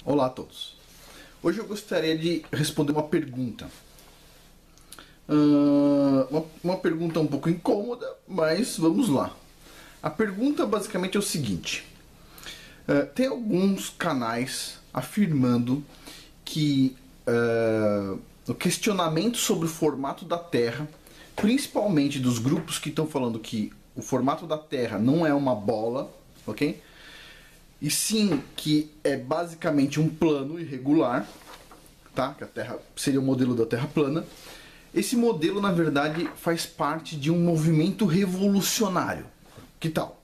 Olá a todos. Hoje eu gostaria de responder uma pergunta. Uma pergunta um pouco incômoda, mas vamos lá. A pergunta basicamente é o seguinte. Tem alguns canais afirmando que o questionamento sobre o formato da Terra, principalmente dos grupos que estão falando que o formato da Terra não é uma bola, ok? E sim que é basicamente um plano irregular, tá? Que a Terra seria o modelo da Terra plana. Esse modelo, na verdade, faz parte de um movimento revolucionário. Que tal?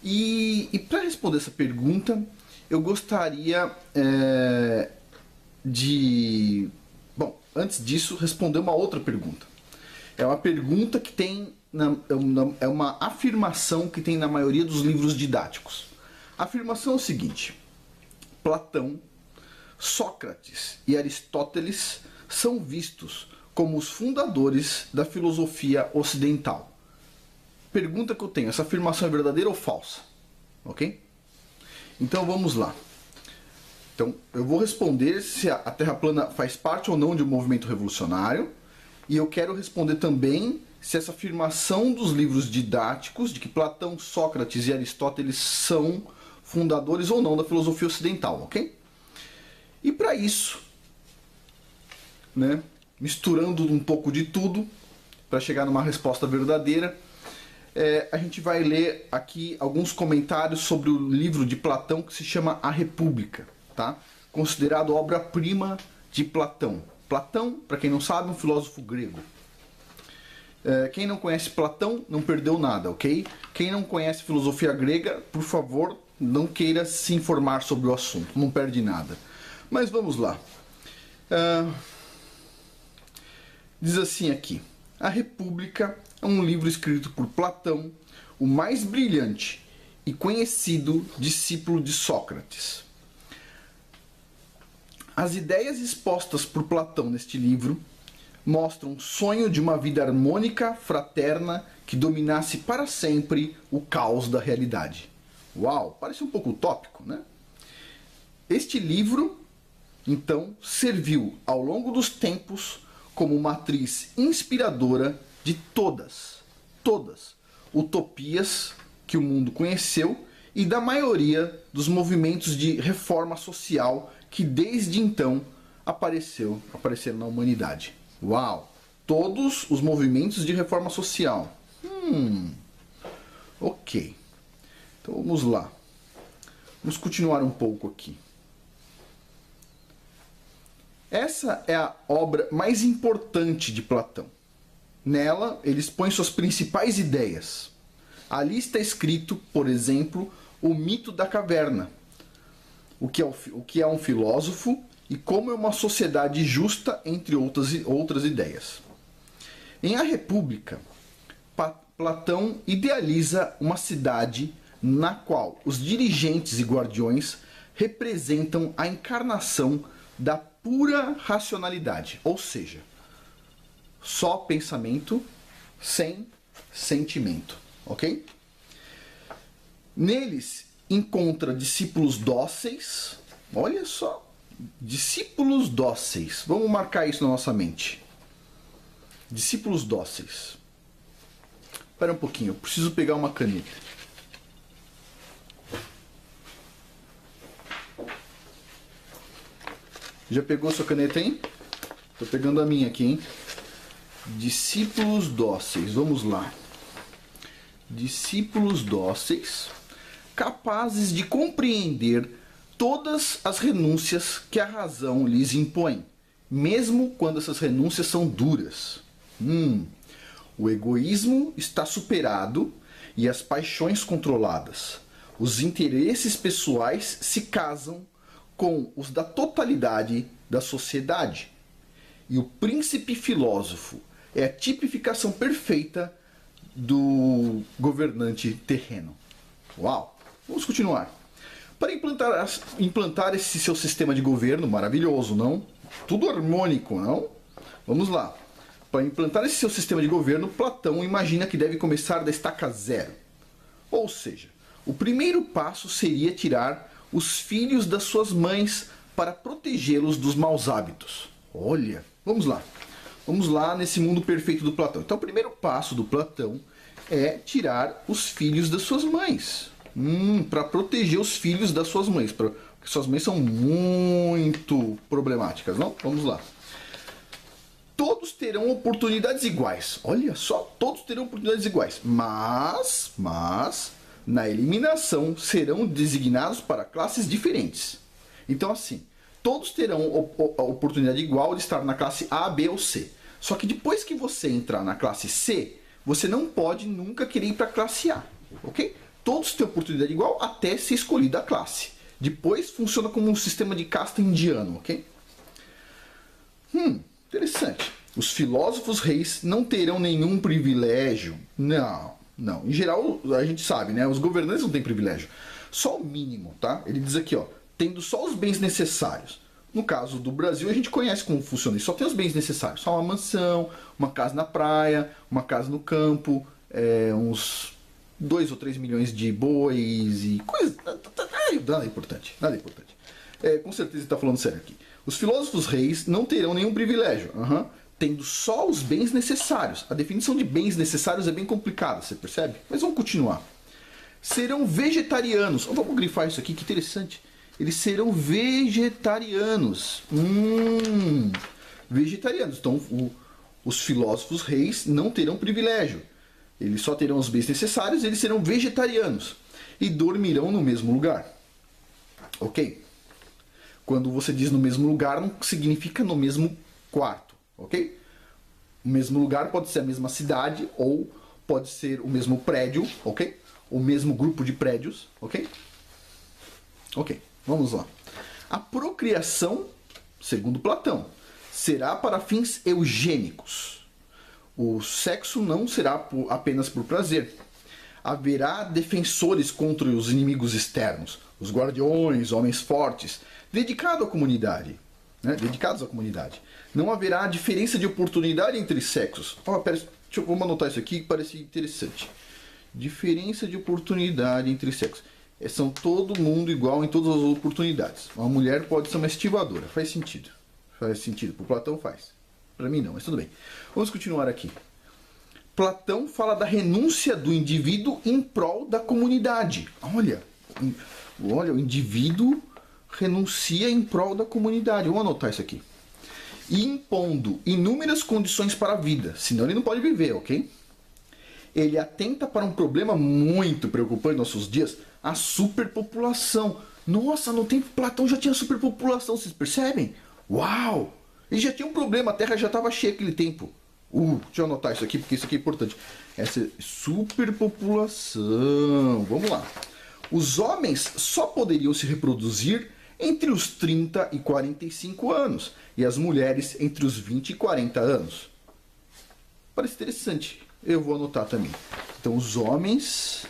E para responder essa pergunta, eu gostaria Bom, antes disso, responder uma outra pergunta. É uma pergunta que tem... É uma afirmação que tem na maioria dos livros didáticos. A afirmação é o seguinte: Platão, Sócrates e Aristóteles são vistos como os fundadores da filosofia ocidental. Pergunta que eu tenho: essa afirmação é verdadeira ou falsa? Ok? Então vamos lá. Então eu vou responder se a Terra plana faz parte ou não de um movimento revolucionário, e eu quero responder também se essa afirmação dos livros didáticos de que Platão, Sócrates e Aristóteles são fundadores ou não da filosofia ocidental, ok? E para isso, né, misturando um pouco de tudo, para chegar numa resposta verdadeira, a gente vai ler aqui alguns comentários sobre o livro de Platão que se chama A República, tá? Considerado obra-prima de Platão. Platão, para quem não sabe, é um filósofo grego. Quem não conhece Platão não perdeu nada, ok? Quem não conhece filosofia grega, por favor, não queira se informar sobre o assunto, não perde nada. Mas vamos lá. Diz assim aqui: A República é um livro escrito por Platão, o mais brilhante e conhecido discípulo de Sócrates. As ideias expostas por Platão neste livro mostram um sonho de uma vida harmônica, fraterna, que dominasse para sempre o caos da realidade. Uau, parece um pouco utópico, né? Este livro, então, serviu ao longo dos tempos como matriz inspiradora de todas utopias que o mundo conheceu e da maioria dos movimentos de reforma social que desde então apareceram na humanidade. Uau! Todos os movimentos de reforma social. Ok. Então vamos lá. Vamos continuar um pouco aqui. Essa é a obra mais importante de Platão. Nela, ele expõe suas principais ideias. Ali está escrito, por exemplo, o mito da caverna, o que é um filósofo e como é uma sociedade justa, entre outras ideias. Em A República, Platão idealiza uma cidade na qual os dirigentes e guardiões representam a encarnação da pura racionalidade, ou seja, só pensamento sem sentimento, ok? Neles encontra discípulos dóceis, olha só, discípulos dóceis, vamos marcar isso na nossa mente. Discípulos dóceis. Espera um pouquinho, eu preciso pegar uma caneta. Já pegou sua caneta, hein? Tô pegando a minha aqui, hein? Discípulos dóceis, vamos lá. Discípulos dóceis, capazes de compreender todas as renúncias que a razão lhes impõe, mesmo quando essas renúncias são duras. O egoísmo está superado e as paixões controladas. Os interesses pessoais se casam com os da totalidade da sociedade. E o príncipe filósofo é a tipificação perfeita do governante terreno. Uau! Vamos continuar. Para implantar esse seu sistema de governo maravilhoso, não? Tudo harmônico, não? Vamos lá. Para implantar esse seu sistema de governo, Platão imagina que deve começar da estaca zero. Ou seja, o primeiro passo seria tirar os filhos das suas mães para protegê-los dos maus hábitos. Olha, vamos lá. Vamos lá nesse mundo perfeito do Platão. Então, o primeiro passo do Platão é tirar os filhos das suas mães. Para proteger os filhos das suas mães. Porque suas mães são muito problemáticas, não? Vamos lá. Todos terão oportunidades iguais. Olha só, todos terão oportunidades iguais. Mas, na eliminação, serão designados para classes diferentes. Então, assim, todos terão a oportunidade igual de estar na classe A, B ou C. Só que depois que você entrar na classe C, você não pode nunca querer ir para a classe A, ok? Todos têm oportunidade igual até ser escolhida a classe. Depois funciona como um sistema de casta indiano, ok? Interessante. Os filósofos reis não terão nenhum privilégio. Não. Em geral, a gente sabe, né? Os governantes não têm privilégio. Só o mínimo, tá? Ele diz aqui, ó, tendo só os bens necessários. No caso do Brasil, a gente conhece como funciona isso. Só tem os bens necessários. Só uma mansão, uma casa na praia, uma casa no campo, uns 2 ou 3 milhões de bois e coisa. Nada importante. Com certeza ele está falando sério aqui. Os filósofos reis não terão nenhum privilégio. Tendo só os bens necessários. A definição de bens necessários é bem complicada, você percebe? Mas vamos continuar. Serão vegetarianos. Vamos grifar isso aqui, que interessante. Eles serão vegetarianos. Vegetarianos. Então, os filósofos reis não terão privilégio. Eles só terão os bens necessários, eles serão vegetarianos. E dormirão no mesmo lugar. Ok? Quando você diz no mesmo lugar, não significa no mesmo quarto. Ok? O mesmo lugar pode ser a mesma cidade ou pode ser o mesmo prédio, ok? O mesmo grupo de prédios, ok? Ok, vamos lá. A procriação, segundo Platão, será para fins eugênicos. O sexo não será apenas por prazer. Haverá defensores contra os inimigos externos, os guardiões, homens fortes, dedicados à comunidade. Não haverá diferença de oportunidade entre sexos. Vamos anotar isso aqui que parece interessante. Diferença de oportunidade entre sexos. São todo mundo igual em todas as oportunidades. Uma mulher pode ser uma estivadora. Faz sentido. Para o Platão faz. Para mim não, mas tudo bem. Vamos continuar aqui. Platão fala da renúncia do indivíduo em prol da comunidade. Olha, o indivíduo renuncia em prol da comunidade. Vamos anotar isso aqui. E impondo inúmeras condições para a vida, senão ele não pode viver, ok? Ele atenta para um problema muito preocupante em nossos dias, a superpopulação. Nossa, no tempo de Platão já tinha superpopulação, vocês percebem? Uau! Ele já tinha um problema, a Terra já estava cheia naquele tempo. Deixa eu anotar isso aqui, porque isso aqui é importante. Essa superpopulação. Vamos lá. Os homens só poderiam se reproduzir entre os 30 e 45 anos, e as mulheres entre os 20 e 40 anos. Parece interessante. Eu vou anotar também. Então, os homens...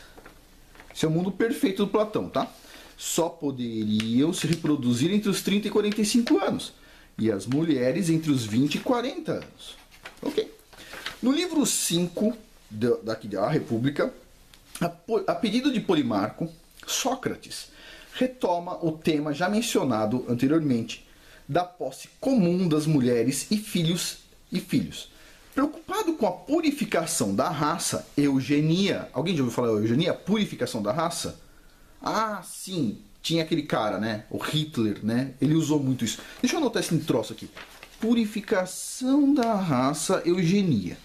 Esse é o mundo perfeito do Platão, tá? Só poderiam se reproduzir entre os 30 e 45 anos, e as mulheres entre os 20 e 40 anos. Ok. No livro 5 da República, a pedido de Polimarco, Sócrates retoma o tema já mencionado anteriormente da posse comum das mulheres e filhos. Preocupado com a purificação da raça, eugenia. Alguém já ouviu falar eugenia? Purificação da raça? Ah, sim. Tinha aquele cara, né? O Hitler, né? Ele usou muito isso. Deixa eu anotar esse troço aqui. Purificação da raça, eugenia.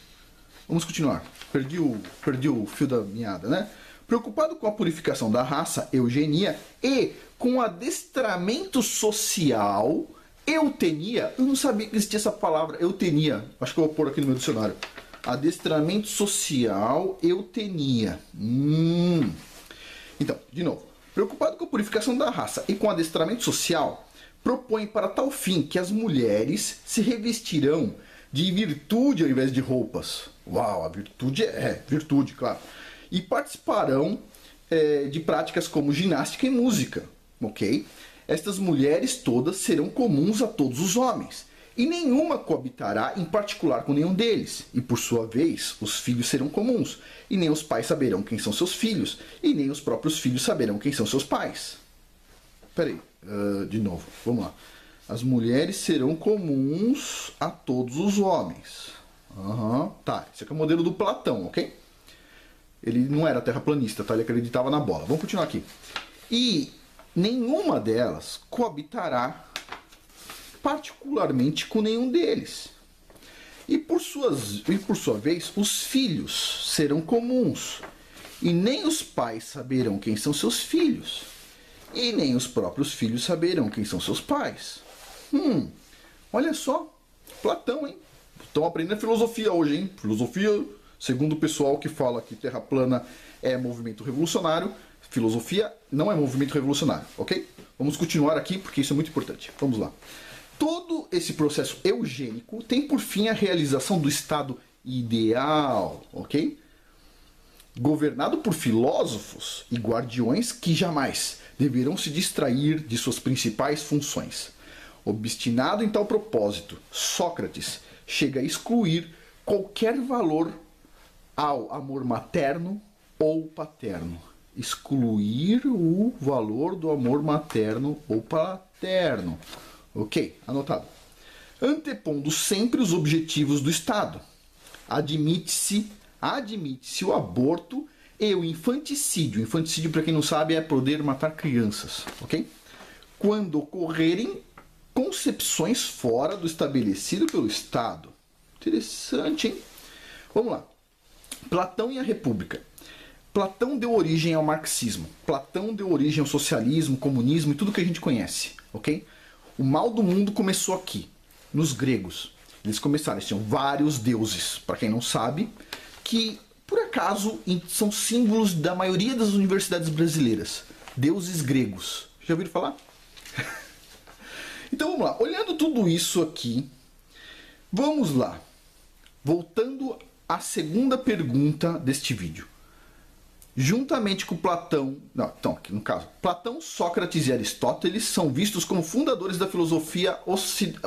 Vamos continuar. Perdi o fio da meada, né? Preocupado com a purificação da raça, eugenia, e com o adestramento social, eutenia. Eu não sabia que existia essa palavra, eutenia. Acho que eu vou pôr aqui no meu dicionário. Adestramento social, eutenia. Então, de novo. Preocupado com a purificação da raça e com o adestramento social, propõe para tal fim que as mulheres se revestirão de virtude ao invés de roupas. Uau, a virtude é virtude, claro. E participarão de práticas como ginástica e música, ok? Estas mulheres todas serão comuns a todos os homens, e nenhuma coabitará em particular com nenhum deles. E por sua vez, os filhos serão comuns, e nem os pais saberão quem são seus filhos, e nem os próprios filhos saberão quem são seus pais. Peraí, de novo, vamos lá. As mulheres serão comuns a todos os homens. Tá, esse aqui é o modelo do Platão, ok? Ele não era terraplanista, tá? Ele acreditava na bola. Vamos continuar aqui. E nenhuma delas coabitará particularmente com nenhum deles. E por sua vez, os filhos serão comuns. E nem os pais saberão quem são seus filhos. E nem os próprios filhos saberão quem são seus pais. Olha só. Platão, hein? Estão aprendendo filosofia hoje, hein? Filosofia, segundo o pessoal que fala que Terra plana é movimento revolucionário, filosofia não é movimento revolucionário, ok? Vamos continuar aqui porque isso é muito importante. Vamos lá. Todo esse processo eugênico tem por fim a realização do estado ideal, ok? Governado por filósofos e guardiões que jamais deverão se distrair de suas principais funções. Obstinado em tal propósito, Sócrates chega a excluir qualquer valor ao amor materno ou paterno. Excluir o valor do amor materno ou paterno. Ok, anotado. Antepondo sempre os objetivos do Estado. Admite-se o aborto e o infanticídio. Infanticídio, para quem não sabe, é poder matar crianças, ok? Quando ocorrerem concepções fora do estabelecido pelo Estado. Interessante, hein? Vamos lá. Platão e a República. Platão deu origem ao marxismo. Platão deu origem ao socialismo, comunismo e tudo que a gente conhece, ok? O mal do mundo começou aqui, nos gregos. Eles tinham vários deuses, para quem não sabe, que por acaso são símbolos da maioria das universidades brasileiras. Deuses gregos. Já ouviram falar? Então vamos lá. Olhando tudo isso aqui, vamos lá. Voltando à segunda pergunta deste vídeo. Juntamente com Platão, então aqui no caso, Platão, Sócrates e Aristóteles são vistos como fundadores da filosofia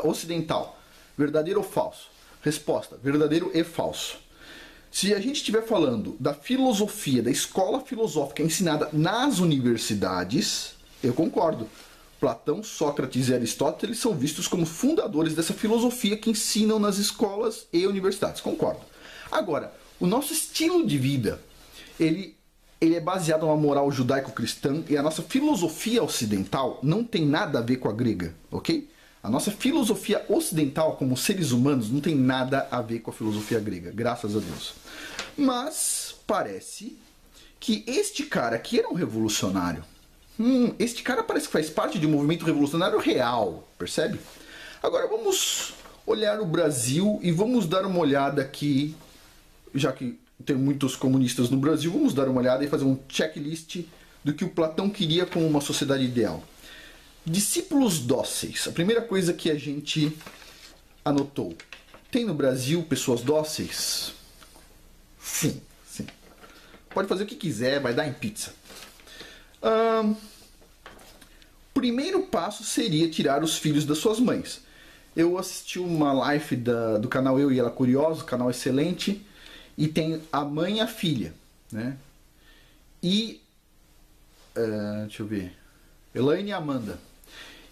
ocidental. Verdadeiro ou falso? Resposta: verdadeiro e falso. Se a gente estiver falando da filosofia, da escola filosófica ensinada nas universidades, eu concordo. Platão, Sócrates e Aristóteles são vistos como fundadores dessa filosofia que ensinam nas escolas e universidades. Concordo. Agora, o nosso estilo de vida, ele é baseado numa moral judaico-cristã e a nossa filosofia ocidental não tem nada a ver com a grega, ok? A nossa filosofia ocidental, como seres humanos, não tem nada a ver com a filosofia grega, graças a Deus. Mas parece que este cara aqui era um revolucionário. Este cara parece que faz parte de um movimento revolucionário real, percebe? Agora vamos olhar o Brasil e vamos dar uma olhada aqui, já que tem muitos comunistas no Brasil, vamos dar uma olhada e fazer um checklist do que o Platão queria como uma sociedade ideal. Discípulos dóceis. A primeira coisa que a gente anotou. Tem no Brasil pessoas dóceis? Sim, sim. Pode fazer o que quiser, vai dar em pizza. Primeiro passo seria tirar os filhos das suas mães. Eu assisti uma live do canal Eu e Ela Curiosa, canal excelente, e tem a mãe e a filha, né? E deixa eu ver, Elaine e Amanda.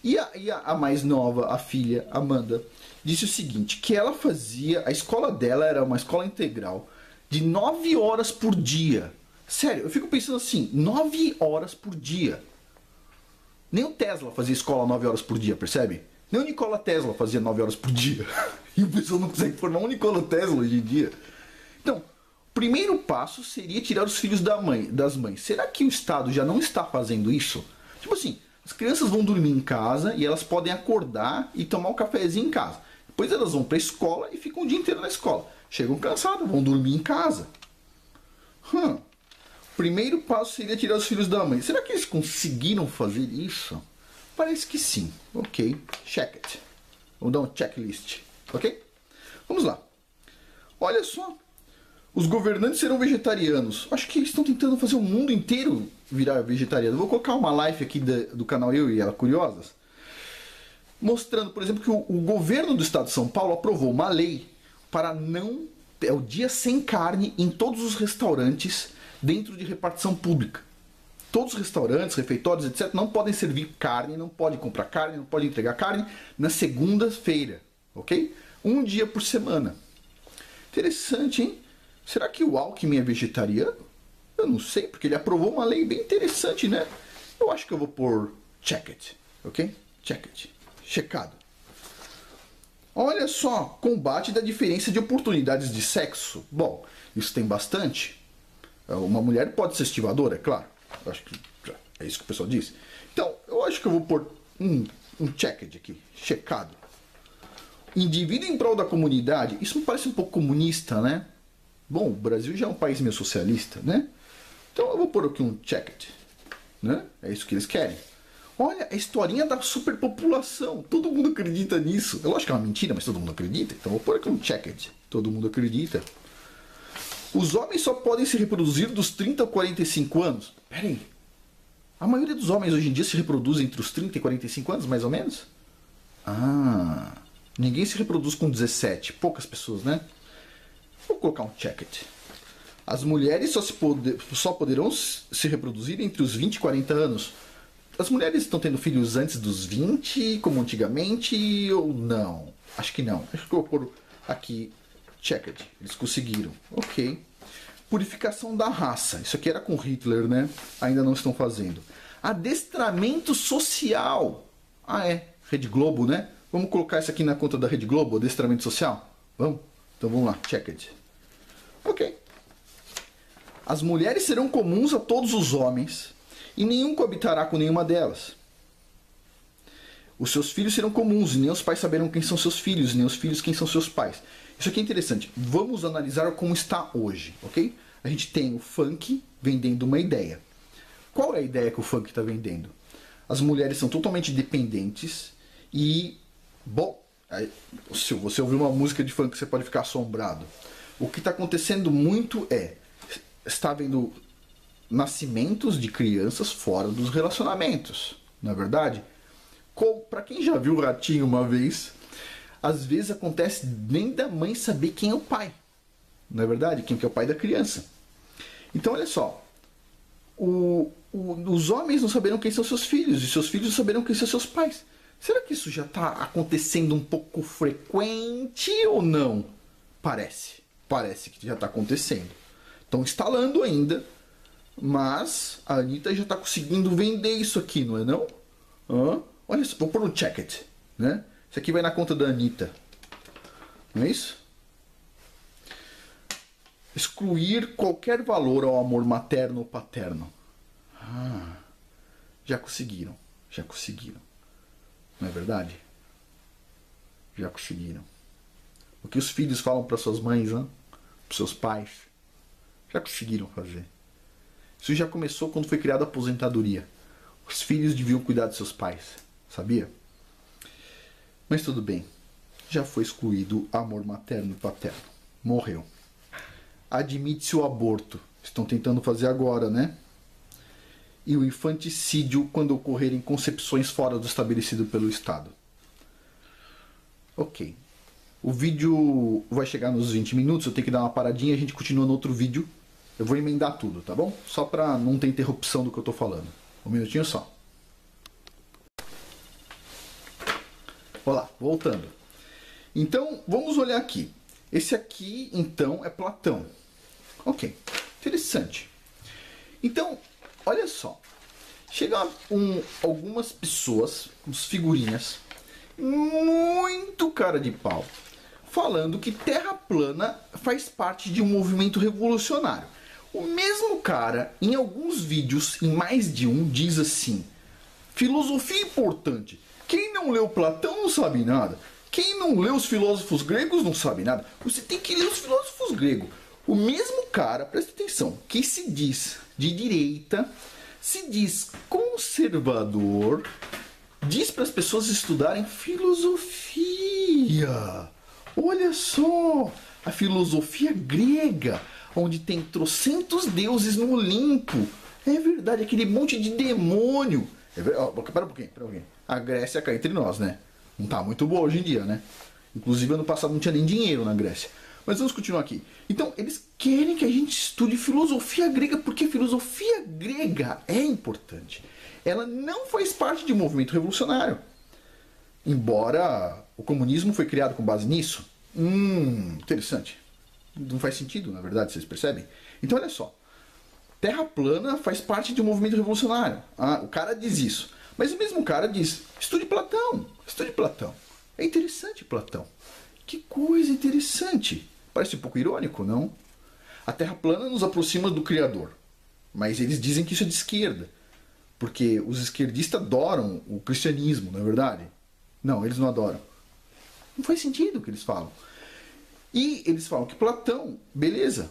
E a mais nova, a filha, Amanda, disse o seguinte, que ela fazia, a escola dela era uma escola integral de 9 horas por dia. Sério, eu fico pensando assim, 9 horas por dia. Nem o Tesla fazia escola 9 horas por dia, percebe? Nem o Nikola Tesla fazia 9 horas por dia. E o pessoal não consegue formar um Nikola Tesla hoje em dia. Então, o primeiro passo seria tirar os filhos das mães. Será que o Estado já não está fazendo isso? Tipo assim, as crianças vão dormir em casa e elas podem acordar e tomar um cafezinho em casa. Depois elas vão para a escola e ficam o dia inteiro na escola. Chegam cansadas, vão dormir em casa. Primeiro passo seria tirar os filhos da mãe. Será que eles conseguiram fazer isso? Parece que sim. Ok, check it. Vamos dar um checklist. Ok? Vamos lá. Olha só. Os governantes serão vegetarianos. Acho que eles estão tentando fazer o mundo inteiro virar vegetariano. Vou colocar uma live aqui do canal Eu e Ela Curiosas, mostrando, por exemplo, que o governo do estado de São Paulo aprovou uma lei para não... É o dia sem carne em todos os restaurantes dentro de repartição pública. todos os restaurantes, refeitórios, etc., não podem servir carne, não pode comprar carne, não pode entregar carne na segunda-feira, ok? Um dia por semana. Interessante, hein? Será que o Alckmin é vegetariano? Eu não sei, porque ele aprovou uma lei bem interessante, né? Eu acho que eu vou pôr checked, ok? Checked. Checado. Olha só, combate da diferença de oportunidades de sexo. Bom, isso tem bastante. Uma mulher pode ser estivadora, é claro. Eu acho que é isso que o pessoal diz. Então, eu acho que eu vou pôr um checked aqui, checado. Indivíduo em prol da comunidade, isso me parece um pouco comunista, né? Bom, o Brasil já é um país meio socialista, né? Então eu vou pôr aqui um checked, né? É isso que eles querem. Olha, a historinha da superpopulação. Todo mundo acredita nisso. É lógico que é uma mentira, mas todo mundo acredita. Então eu vou pôr aqui um checked. Todo mundo acredita. Os homens só podem se reproduzir dos 30 a 45 anos. Pera aí. A maioria dos homens hoje em dia se reproduz entre os 30 e 45 anos, mais ou menos? Ah, ninguém se reproduz com 17. Poucas pessoas, né? Vou colocar um checked. As mulheres só poderão se reproduzir entre os 20 e 40 anos. As mulheres estão tendo filhos antes dos 20, como antigamente, ou não? Acho que não. Acho que eu vou pôr aqui checked. Eles conseguiram. Ok. Purificação da raça. Isso aqui era com Hitler, né? Ainda não estão fazendo. Adestramento social. Ah, é. Rede Globo, né? Vamos colocar isso aqui na conta da Rede Globo, adestramento social? Vamos? Então vamos lá. Checked. Ok. As mulheres serão comuns a todos os homens e nenhum coabitará com nenhuma delas. Os seus filhos serão comuns e nem os pais saberão quem são seus filhos, nem os filhos quem são seus pais. Isso aqui é interessante. Vamos analisar como está hoje, ok? A gente tem o funk vendendo uma ideia. Qual é a ideia que o funk está vendendo? As mulheres são totalmente dependentes e, bom, se você ouvir uma música de funk você pode ficar assombrado. O que está acontecendo muito está havendo nascimentos de crianças fora dos relacionamentos, não é verdade? Para quem já viu o Ratinho uma vez, às vezes acontece nem da mãe saber quem é o pai, não é verdade? Quem que é o pai da criança. Então olha só, os homens não saberão quem são seus filhos e seus filhos não saberão quem são seus pais. Será que isso já está acontecendo um pouco frequente ou não? Parece que já está acontecendo. Estão instalando ainda, mas a Anitta já está conseguindo vender isso aqui, não é não? Olha só, vou pôr um checked, né? Isso aqui vai na conta da Anitta. Não é isso? Excluir qualquer valor ao amor materno ou paterno. Já conseguiram. Não é verdade? Já conseguiram. O que os filhos falam para suas mães, para seus pais, já conseguiram fazer. Isso já começou quando foi criada a aposentadoria. Os filhos deviam cuidar de seus pais, sabia? Mas tudo bem. Já foi excluído o amor materno e paterno. Morreu. Admite-se o aborto. Estão tentando fazer agora, né? E o infanticídio quando ocorrerem concepções fora do estabelecido pelo Estado. Ok. O vídeo vai chegar nos 20 minutos, eu tenho que dar uma paradinha e a gente continua no outro vídeo. Eu vou emendar tudo, tá bom? Só para não ter interrupção do que eu tô falando. Um minutinho só. Olá, voltando. Então, vamos olhar aqui. Esse aqui, então, é Platão. Ok, interessante. Então, olha só. Chegam algumas pessoas, uns figurinhas, muito cara de pau, falando que Terra plana faz parte de um movimento revolucionário. O mesmo cara, em alguns vídeos, em mais de um, diz assim: filosofia importante. Quem não leu Platão não sabe nada. Quem não leu os filósofos gregos não sabe nada. Você tem que ler os filósofos gregos. O mesmo cara, presta atenção, que se diz de direita, se diz conservador, diz para as pessoas estudarem filosofia. Olha só, a filosofia grega, onde tem trocentos deuses no Olimpo. É verdade, aquele monte de demônio. Pera um pouquinho. A Grécia cai entre nós, né? Não tá muito boa hoje em dia, né? Inclusive ano passado não tinha nem dinheiro na Grécia. Mas vamos continuar aqui. Então, eles querem que a gente estude filosofia grega, porque a filosofia grega é importante. Ela não faz parte de um movimento revolucionário. Embora o comunismo foi criado com base nisso. Interessante. Não faz sentido, na verdade, vocês percebem? Então, olha só. Terra plana faz parte de um movimento revolucionário. O cara diz isso. Mas o mesmo cara diz, estude Platão. Estude Platão. É interessante Platão. Que coisa interessante. Parece um pouco irônico, não? A Terra plana nos aproxima do Criador. Mas eles dizem que isso é de esquerda. Porque os esquerdistas adoram o cristianismo, não é verdade? Não, eles não adoram. Não faz sentido o que eles falam. E eles falam que Platão, beleza.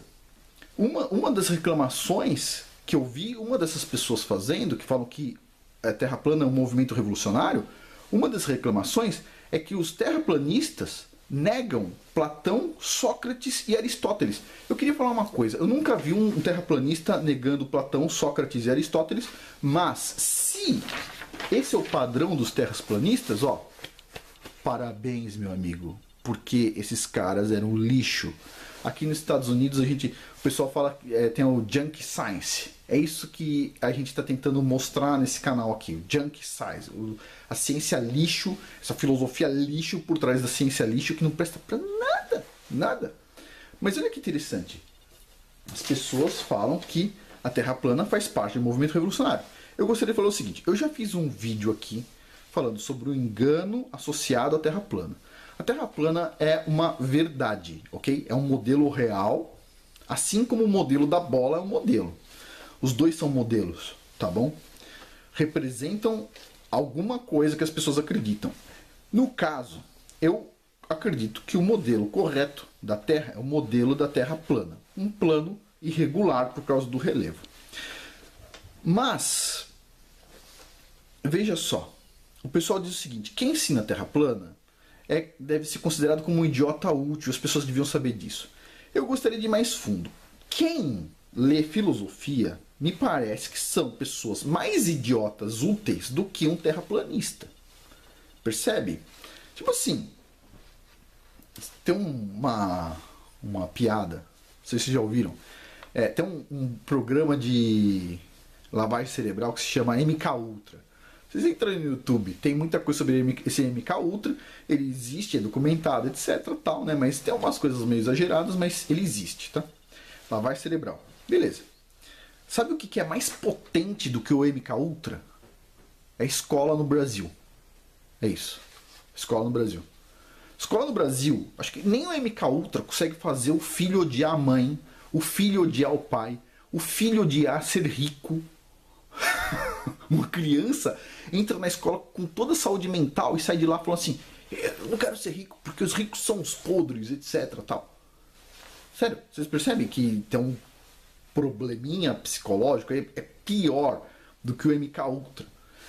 Uma das reclamações que eu vi uma dessas pessoas fazendo, que falam que a Terra plana é um movimento revolucionário, uma das reclamações é que os terraplanistas negam Platão, Sócrates e Aristóteles. Eu queria falar uma coisa, eu nunca vi um terraplanista negando Platão, Sócrates e Aristóteles, mas se esse é o padrão dos terraplanistas, ó, parabéns, meu amigo, porque esses caras eram lixo. Aqui nos Estados Unidos o pessoal fala, tem o junk science. É isso que a gente está tentando mostrar nesse canal aqui, o junk science, a ciência lixo, essa filosofia lixo por trás da ciência lixo que não presta para nada, nada. Mas olha que interessante, as pessoas falam que a Terra plana faz parte do movimento revolucionário. Eu gostaria de falar o seguinte, eu já fiz um vídeo aqui falando sobre o engano associado à Terra plana. A Terra plana é uma verdade, ok? É um modelo real, assim como o modelo da bola é um modelo. Os dois são modelos, tá bom? Representam alguma coisa que as pessoas acreditam. No caso, eu acredito que o modelo correto da Terra é o modelo da Terra plana. Um plano irregular por causa do relevo. Mas, veja só, o pessoal diz o seguinte, quem ensina a Terra plana deve ser considerado como um idiota útil, as pessoas deviam saber disso. Eu gostaria de ir mais fundo. Quem lê filosofia, me parece que são pessoas mais idiotas úteis do que um terraplanista. Percebe? Tipo assim, tem uma piada, não sei se vocês já ouviram, tem um programa de lavagem cerebral que se chama MK Ultra. Vocês entrarem no YouTube, tem muita coisa sobre esse MK Ultra, ele existe, é documentado, etc, tal, né? Mas tem umas coisas meio exageradas, mas ele existe, tá? Lavagem cerebral. Beleza. Sabe o que é mais potente do que o MK Ultra? É escola no Brasil. É isso. Escola no Brasil. Escola no Brasil, acho que nem o MK Ultra consegue fazer o filho odiar a mãe, o filho odiar o pai, o filho odiar ser rico. Uma criança entra na escola com toda a saúde mental e sai de lá falando assim, eu não quero ser rico porque os ricos são os podres, etc. Tal. Sério, vocês percebem que tem um probleminha psicológico, é pior do que o MK Ultra.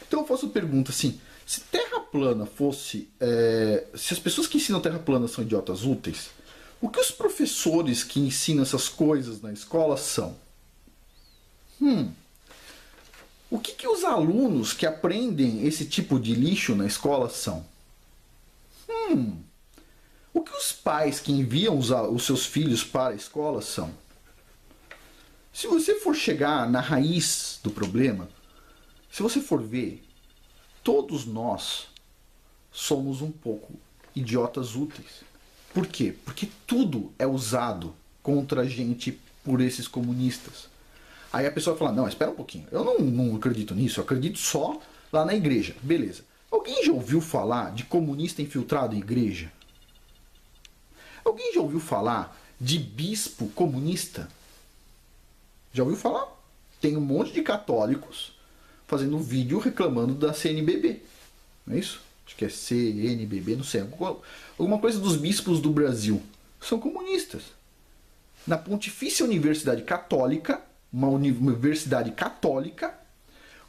Então eu faço a pergunta assim, se Terra plana fosse... se as pessoas que ensinam Terra plana são idiotas úteis, o que os professores que ensinam essas coisas na escola são? O que os alunos que aprendem esse tipo de lixo na escola são? O que os pais que enviam os seus filhos para a escola são? Se você for chegar na raiz do problema, se você for ver, todos nós somos um pouco idiotas úteis. Por quê? Porque tudo é usado contra a gente por esses comunistas. Aí a pessoa fala, não, espera um pouquinho, eu não acredito nisso, eu acredito só lá na igreja. Beleza. Alguém já ouviu falar de comunista infiltrado em igreja? Alguém já ouviu falar de bispo comunista? Já ouviu falar? Tem um monte de católicos fazendo vídeo reclamando da CNBB. Não é isso? Acho que é CNBB, não sei. Alguma coisa dos bispos do Brasil. São comunistas. Na Pontifícia Universidade Católica, uma universidade católica,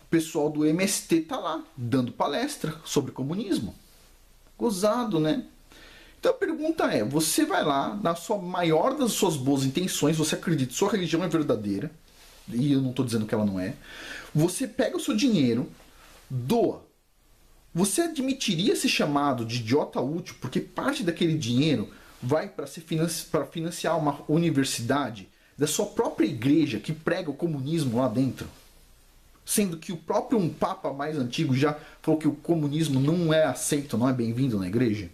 o pessoal do MST tá lá, dando palestra sobre comunismo. Gozado, né? Então a pergunta é, você vai lá, na sua maior das suas boas intenções, você acredita que sua religião é verdadeira, e eu não estou dizendo que ela não é, você pega o seu dinheiro, doa. Você admitiria ser chamado de idiota útil porque parte daquele dinheiro vai para financiar uma universidade da sua própria igreja que prega o comunismo lá dentro? Sendo que o próprio Papa mais antigo já falou que o comunismo não é aceito, não é bem-vindo na igreja.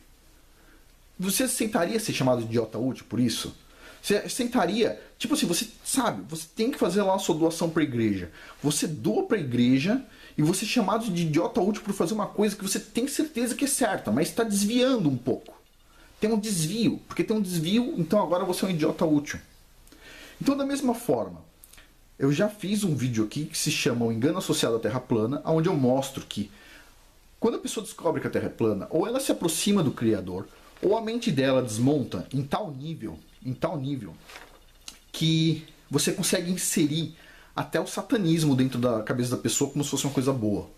Você aceitaria ser chamado de idiota útil por isso? Você aceitaria, tipo assim, você sabe, você tem que fazer lá a sua doação para a igreja. Você doa para a igreja e você é chamado de idiota útil por fazer uma coisa que você tem certeza que é certa, mas está desviando um pouco. Tem um desvio, porque tem um desvio, então agora você é um idiota útil. Então, da mesma forma, eu já fiz um vídeo aqui que se chama O Engano Associado à Terra Plana, onde eu mostro que quando a pessoa descobre que a Terra é plana, ou ela se aproxima do Criador, ou a mente dela desmonta em tal nível, que você consegue inserir até o satanismo dentro da cabeça da pessoa como se fosse uma coisa boa.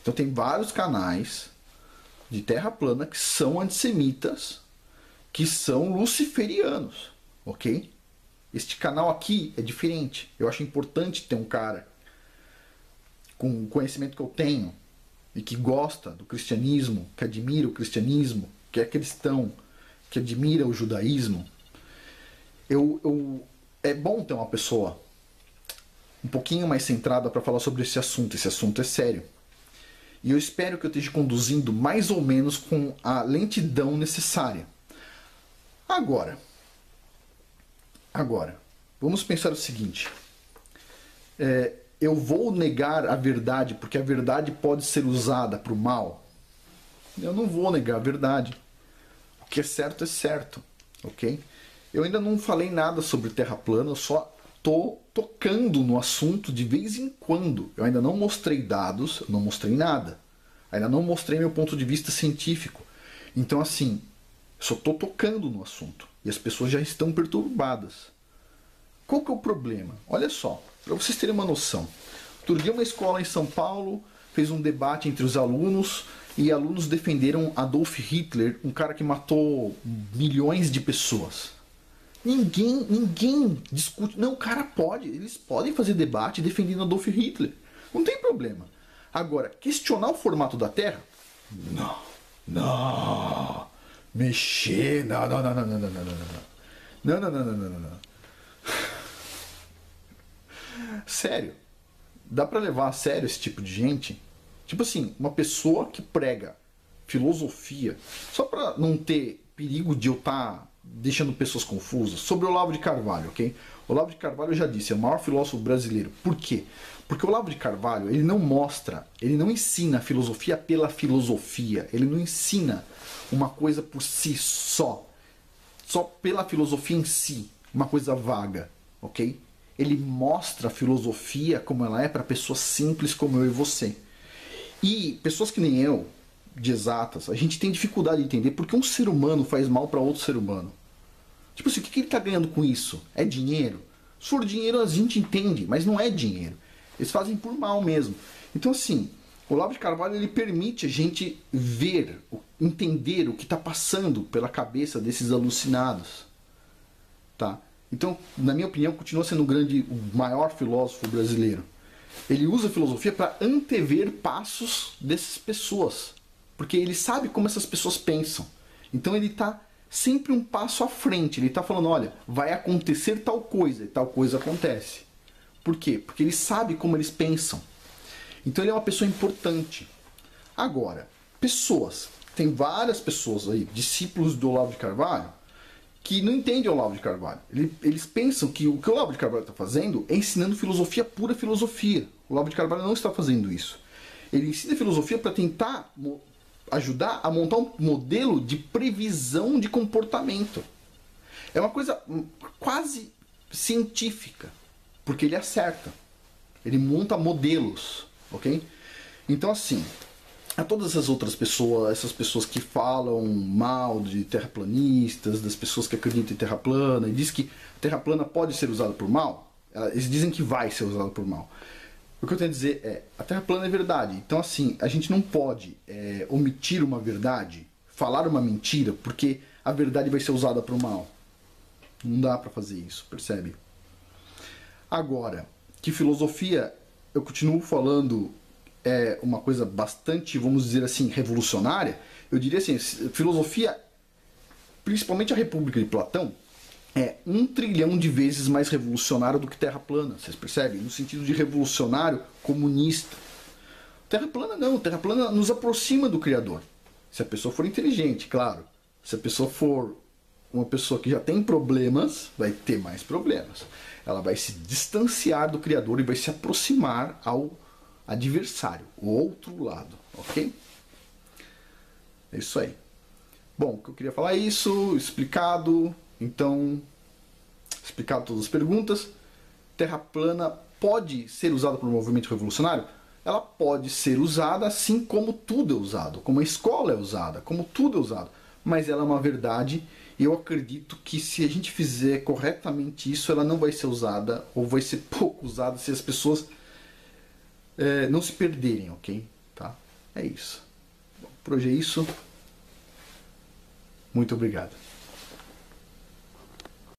Então tem vários canais de terra plana que são antissemitas, que são luciferianos, ok? Este canal aqui é diferente. Eu acho importante ter um cara com o conhecimento que eu tenho e que gosta do cristianismo, que admira o cristianismo, que é cristão, que admira o judaísmo. É bom ter uma pessoa um pouquinho mais centrada para falar sobre esse assunto. Esse assunto é sério. E eu espero que eu esteja conduzindo mais ou menos com a lentidão necessária. Agora, vamos pensar o seguinte. Eu vou negar a verdade porque a verdade pode ser usada para o mal? Eu não vou negar a verdade. O que é certo, ok? Eu ainda não falei nada sobre terra plana, eu só estou tocando no assunto de vez em quando. Eu ainda não mostrei dados, não mostrei nada. Ainda não mostrei meu ponto de vista científico. Então, assim, eu só estou tocando no assunto. E as pessoas já estão perturbadas. Qual que é o problema? Olha só, para vocês terem uma noção. Outro dia uma escola em São Paulo fez um debate entre os alunos e alunos defenderam Adolf Hitler, um cara que matou milhões de pessoas. Ninguém discute. Não, o cara pode. Eles podem fazer debate defendendo Adolf Hitler. Não tem problema. Agora, questionar o formato da Terra? Não. Mexer? Não. Não. Sério. Dá pra levar a sério esse tipo de gente? Tipo assim, uma pessoa que prega filosofia, só pra não ter perigo de eu estar deixando pessoas confusas, sobre o Olavo de Carvalho, ok? O Olavo de Carvalho, eu já disse, é o maior filósofo brasileiro. Por quê? Porque o Olavo de Carvalho, ele não mostra, ele não ensina a filosofia pela filosofia, ele não ensina uma coisa por si só pela filosofia em si, uma coisa vaga, ok? Ele mostra a filosofia como ela é para pessoas simples como eu e você. E pessoas que nem eu, de exatas, a gente tem dificuldade de entender porque um ser humano faz mal para outro ser humano. Tipo assim, o que ele está ganhando com isso? É dinheiro? Se for dinheiro a gente entende, mas não é dinheiro. Eles fazem por mal mesmo. Então assim, o Olavo de Carvalho ele permite a gente ver, entender o que está passando pela cabeça desses alucinados. Tá? Então, na minha opinião, continua sendo o maior filósofo brasileiro. Ele usa a filosofia para antever passos dessas pessoas. Porque ele sabe como essas pessoas pensam. Então ele está sempre um passo à frente. Ele está falando, olha, vai acontecer tal coisa, e tal coisa acontece. Por quê? Porque ele sabe como eles pensam. Então ele é uma pessoa importante. Agora, pessoas. Tem várias pessoas aí, discípulos do Olavo de Carvalho, que não entendem o Olavo de Carvalho. Eles pensam que o que o Olavo de Carvalho está fazendo é ensinando filosofia, pura filosofia. O Olavo de Carvalho não está fazendo isso. Ele ensina filosofia para tentar ajudar a montar um modelo de previsão de comportamento. É uma coisa quase científica, porque ele acerta. Ele monta modelos, ok? Então assim, a todas essas outras pessoas, essas pessoas que falam mal de terraplanistas, das pessoas que acreditam em terra plana, e diz que a terra plana pode ser usada por mal, eles dizem que vai ser usada por mal. O que eu tenho a dizer é, a terra plana é verdade. Então assim, a gente não pode omitir uma verdade, falar uma mentira, porque a verdade vai ser usada por mal. Não dá pra fazer isso, percebe? Agora, que filosofia, eu continuo falando, é uma coisa bastante, vamos dizer assim, revolucionária. Eu diria assim, filosofia principalmente a República de Platão, é 1 trilhão de vezes mais revolucionário do que Terra plana. Vocês percebem? No sentido de revolucionário comunista. Terra plana não. Terra plana nos aproxima do Criador. Se a pessoa for inteligente, claro. Se a pessoa for uma pessoa que já tem problemas, vai ter mais problemas. Ela vai se distanciar do Criador e vai se aproximar ao adversário, o outro lado, ok? É isso aí. Bom, o que eu queria falar é isso, explicado. Então, explicado todas as perguntas. Terra plana pode ser usada por um movimento revolucionário? Ela pode ser usada assim como tudo é usado, como a escola é usada, como tudo é usado. Mas ela é uma verdade e eu acredito que se a gente fizer corretamente isso, ela não vai ser usada ou vai ser pouco usada se as pessoas não se perderem, ok? Tá? É isso. Bom, por hoje é isso. Muito obrigado.